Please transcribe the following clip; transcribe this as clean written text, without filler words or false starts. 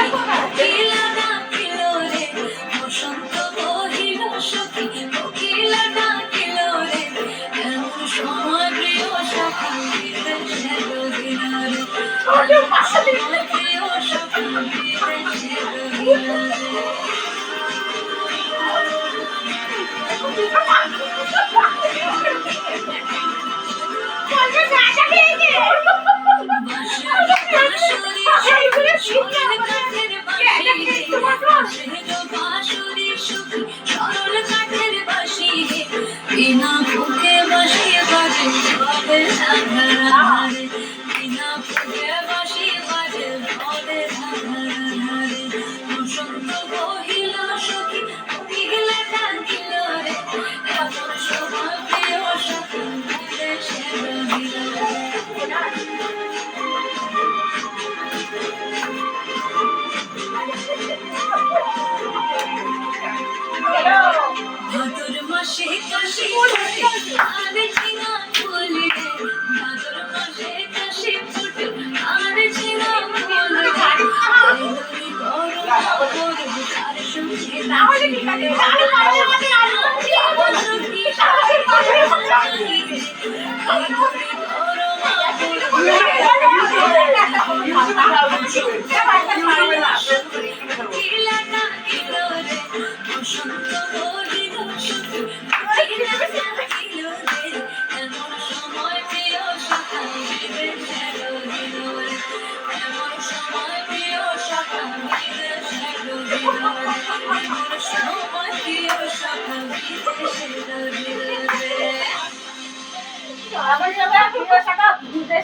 কোকিলা ডাকিল রে বসন্ত বহিল সখী কোকিলা ডাকিল রে এমন সময় প্রিয় সখা বিদেশে রহিল রে এমন সময় প্রিয় সখা বিদেশে রহিল রে বিনা ফুকে বাঁশি বাজে বলে ধারে বিনা ফুকে বাঁশি বাজে বলে ধারে বসন্ত বহিল সখী কোকিলা ডাকিল রে এমন সময় প্রিয় সখী বিদেশে রহিল ভাদর মাসে কাশি ফুটে আর চিনা ফুল রে ভাদর মাসে কাশি ফুটে আর চিনা ফুল রে আইলরি গরম করব তার সঙ্গে নাচি রে আইলরি কোকিলা ডাকিল রে বসন্ত বহিল সখী কোকিলা ডাকিল রে এমন সময় প্রিয় সখা বিদেশে রহিল রে এমন সময় প্রিয় সখা বিদেশে রহিল রে এমন সময় প্রিয় সখা বিদেশে রহিল রে